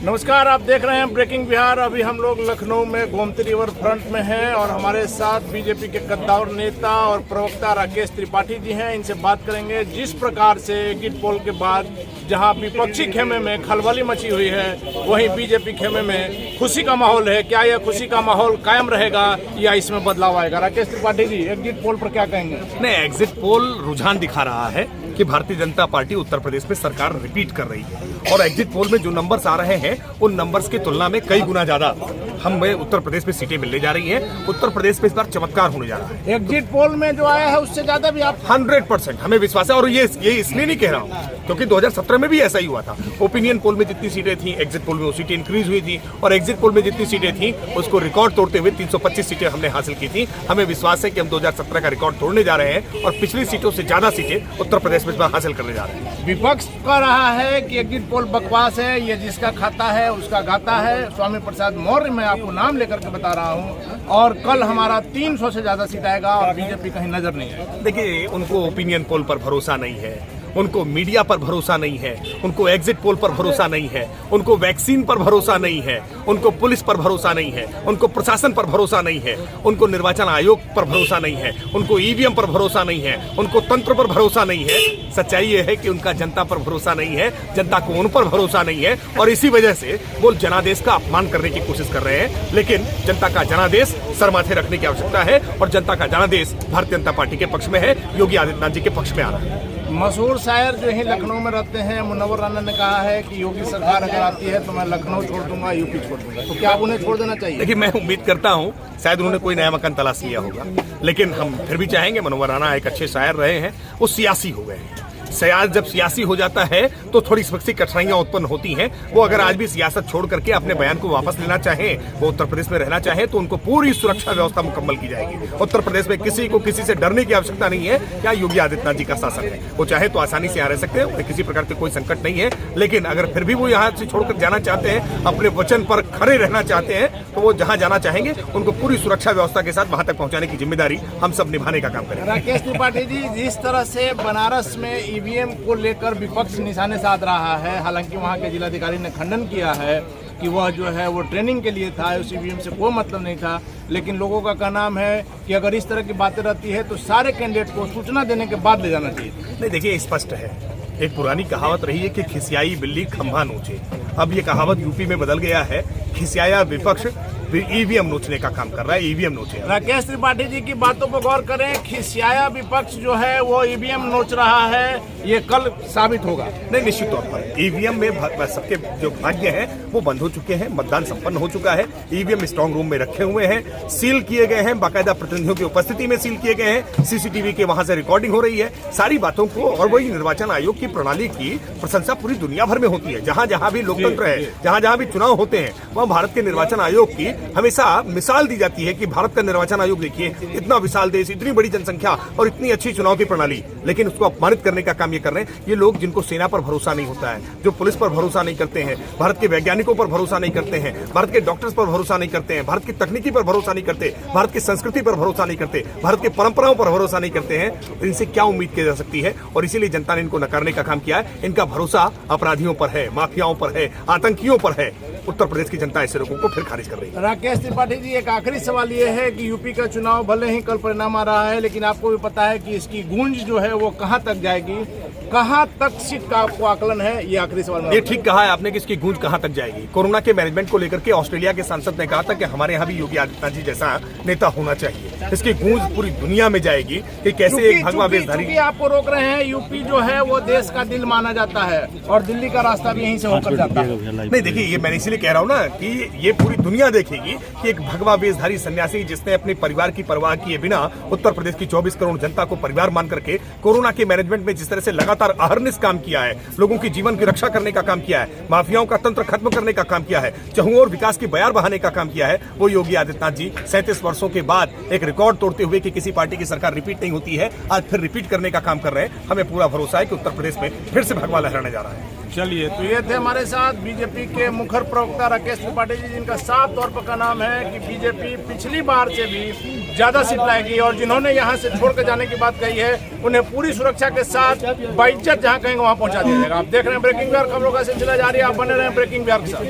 नमस्कार, आप देख रहे हैं ब्रेकिंग बिहार। अभी हम लोग लखनऊ में गोमती रिवर फ्रंट में हैं और हमारे साथ बीजेपी के कद्दावर नेता और प्रवक्ता राकेश त्रिपाठी जी हैं। इनसे बात करेंगे जिस प्रकार से एग्जिट पोल के बाद जहां विपक्षी खेमे में खलबली मची हुई है, वहीं बीजेपी खेमे में खुशी का माहौल है। क्या यह खुशी का माहौल कायम रहेगा या इसमें बदलाव आएगा? राकेश त्रिपाठी जी, एग्जिट पोल पर क्या कहेंगे? नहीं, एग्जिट पोल रुझान दिखा रहा है कि भारतीय जनता पार्टी उत्तर प्रदेश में सरकार रिपीट कर रही है और एग्जिट पोल में जो नंबर्स आ रहे हैं उन नंबर्स की तुलना में कई गुना ज्यादा हमें उत्तर प्रदेश में सीटें मिलने जा रही हैं। उत्तर प्रदेश में इस बार चमत्कार होने जा रहा है। एग्जिट पोल में जो आया है उससे ज्यादा भी आप 100% हमें विश्वास है। और ये इसलिए नहीं कह रहा हूँ क्योंकि 2017 में भी ऐसा ही हुआ था। ओपिनियन पोल में जितनी सीटें थी, एग्जिट पोल में वो सीटें इंक्रीज हुई थी और एग्जिट पोल में जितनी सीटें थी उसको रिकॉर्ड तोड़ते हुए 325 सीटें हमने हासिल की थी। हमें विश्वास है कि हम 2017 का रिकॉर्ड तोड़ने जा रहे हैं और पिछली सीटों से ज्यादा सीटें उत्तर प्रदेश में हासिल करने जा रहे हैं। विपक्ष कह रहा है कि एग्जिट पोल बकवास है, ये जिसका खाता है उसका गाता है। स्वामी प्रसाद मौर्य, मैं आपको नाम लेकर के बता रहा हूँ, और कल हमारा 300 से ज्यादा सीट आएगा और बीजेपी कहीं नजर नहीं है। देखिए, उनको ओपिनियन पोल पर भरोसा नहीं है, उनको मीडिया पर भरोसा नहीं है, उनको एग्जिट पोल पर भरोसा नहीं है, उनको वैक्सीन पर भरोसा नहीं है, उनको पुलिस पर भरोसा नहीं है, उनको प्रशासन पर भरोसा नहीं है, उनको निर्वाचन आयोग पर भरोसा नहीं है, उनको ईवीएम पर भरोसा नहीं है, उनको तंत्र पर भरोसा नहीं है। सच्चाई ये है कि उनका जनता पर भरोसा नहीं है, जनता को उन पर भरोसा नहीं है और इसी वजह से वो जनादेश का अपमान करने की कोशिश कर रहे हैं। लेकिन जनता का जनादेश सर माथे रखने की आवश्यकता है और जनता का जनादेश भारतीय जनता पार्टी के पक्ष में है, योगी आदित्यनाथ जी के पक्ष में आ रहा है। मशहूर शायर जो ही लखनऊ में रहते हैं, मुनव्वर राना ने कहा है कि योगी सरकार अगर आती है तो मैं लखनऊ छोड़ दूंगा, यूपी छोड़ दूंगा। तो क्या आप उन्हें छोड़ देना चाहिए? देखिए, मैं उम्मीद करता हूं शायद उन्होंने कोई नया मकान तलाश लिया होगा, लेकिन हम फिर भी चाहेंगे। मुनव्वर राना एक अच्छे शायर रहे हैं, वो सियासी हो गए हैं। शायर जब सियासी हो जाता है तो थोड़ी सी कठिनाइयां उत्पन्न होती हैं। वो अगर आज भी सियासत छोड़ करके अपने बयान को वापस लेना चाहें, वो उत्तर प्रदेश में रहना चाहें, तो उनको पूरी सुरक्षा व्यवस्था मुकम्मल की जाएगी। उत्तर प्रदेश में किसी को किसी से डरने की आवश्यकता नहीं है। क्या योगी आदित्यनाथ जी का शासन है, वो चाहे तो आसानी से यहाँ रह सकते हैं, उन्हें किसी प्रकार के कोई संकट नहीं है। लेकिन अगर फिर भी वो यहाँ से छोड़कर जाना चाहते हैं, अपने वचन पर खड़े रहना चाहते हैं, तो वो जहाँ जाना चाहेंगे उनको पूरी सुरक्षा व्यवस्था के साथ वहां तक पहुंचाने की जिम्मेदारी हम सब निभाने का काम करेंगे। राकेश त्रिपाठी जी, जिस तरह से बनारस में ईवीएम को लेकर विपक्ष निशाने साध रहा है, हालांकि वहां के जिलाधिकारी ने खंडन किया है कि वह जो है वो ट्रेनिंग के लिए था, उस ईवीएम से कोई मतलब नहीं था। लेकिन लोगों का कहना है कि अगर इस तरह की बातें रहती है तो सारे कैंडिडेट को सूचना देने के बाद ले जाना चाहिए। नहीं, देखिए, स्पष्ट है, एक पुरानी कहावत रही है कि खिसियाई बिल्ली खंभा नोचे। अब ये कहावत यूपी में बदल गया है, खिसियाया विपक्ष ईवीएम नोचने का काम कर रहा है, ईवीएम नोचे। राकेश त्रिपाठी जी की बातों पर गौर करें, खिसियाया विपक्ष जो है वो ईवीएम नोच रहा है, ये कल साबित होगा। नहीं, निश्चित तौर पर ईवीएम में सबके जो भाग्य हैं वो बंद हो चुके हैं, मतदान संपन्न हो चुका है, ईवीएम स्ट्रांग रूम में रखे हुए हैं, सील किए गए हैं, बाकायदा प्रतिनिधियों की उपस्थिति में सील किए गए हैं, सीसीटीवी के वहां से रिकॉर्डिंग हो रही है, सारी बातों को। और वही निर्वाचन आयोग की प्रणाली की प्रशंसा पूरी दुनिया भर में होती है। जहां जहां भी लोकतंत्र है, जहां जहां भी चुनाव होते हैं, वहां भारत के निर्वाचन आयोग की हमेशा मिसाल दी जाती है कि भारत का निर्वाचन आयोग देखिए, इतना विशाल देश, इतनी बड़ी जनसंख्या और इतनी अच्छी चुनाव की प्रणाली, लेकिन उसको अपमानित करने का काम ये कर रहे हैं। ये लोग जिनको सेना पर भरोसा नहीं होता है, जो पुलिस पर भरोसा नहीं करते हैं, भारत के वैज्ञानिकों पर भरोसा नहीं करते हैं, भारत के डॉक्टर्स पर भरोसा नहीं करते हैं, भारत की तकनीकी पर भरोसा नहीं करते, भारत की संस्कृति पर भरोसा नहीं करते, भारत की परंपराओं पर भरोसा नहीं करते हैं, इनसे क्या उम्मीद की जा सकती है? और इसीलिए जनता ने इनको नकारने का काम किया है। इनका भरोसा अपराधियों पर है, माफियाओं पर है, आतंकियों पर है। उत्तर प्रदेश की जनता ऐसे लोगों को फिर खारिज कर रही है। राकेश त्रिपाठी जी, एक आखिरी सवाल ये है कि यूपी का चुनाव भले ही कल परिणाम आ रहा है, लेकिन आपको भी पता है कि इसकी गूंज जो है वो कहां तक जाएगी, कहां तक सीट का आपको आकलन है? ये आखिरी सवाल। ये ठीक कहा है आपने कि इसकी गूंज कहां तक जाएगी। कोरोना के मैनेजमेंट को लेकर के ऑस्ट्रेलिया के सांसद ने कहा था कि हमारे यहाँ भी योगी आदित्यनाथ जी जैसा नेता होना चाहिए। इसकी गूंज पूरी दुनिया में जाएगी कि कैसे एक भगवा वेशधारी। आपको रोक रहे हैं, यूपी जो है वो देश का दिल माना जाता है और दिल्ली का रास्ता भी यहीं से होकर जाता है। नहीं, देखिए, ये मैंने इसलिए कह रहा हूँ ना कि ये पूरी दुनिया देखेगी कि एक भगवा वेशधारी सन्यासी जिसने अपने परिवार की परवाह किए बिना उत्तर प्रदेश की 24 करोड़ जनता को परिवार मान करके कोरोना के मैनेजमेंट में जिस तरह से लगातार अहर्निश काम किया है, लोगों की जीवन की रक्षा करने का काम किया है, माफियाओं का तंत्र खत्म करने का काम किया है, चहुओं और विकास की बयार बहाने का काम किया है, वो योगी आदित्यनाथ जी 37 वर्षों के बाद एक रिकॉर्ड तोड़ते हुए कि किसी पार्टी की सरकार रिपीट नहीं होती है, आज फिर रिपीट करने का काम कर रहे हैं। हमें पूरा भरोसा है कि उत्तर प्रदेश में फिर से भगवा लहराने जा रहा है। चलिए, तो ये थे हमारे साथ बीजेपी के मुखर प्रवक्ता राकेश त्रिपाठी जी, जिनका साफ तौर पर का नाम है कि बीजेपी पिछली बार से भी ज्यादा सीट लाएगी और जिन्होंने यहाँ से छोड़ कर जाने की बात कही है उन्हें पूरी सुरक्षा के साथ बाइज्जत जहाँ कहेंगे वहाँ पहुँचा दिया जाएगा। आप देख रहे हैं ब्रेकिंग बिहार खबरों का सिलसिला जारी है, आप बने रहे ब्रेकिंग बिहार के साथ।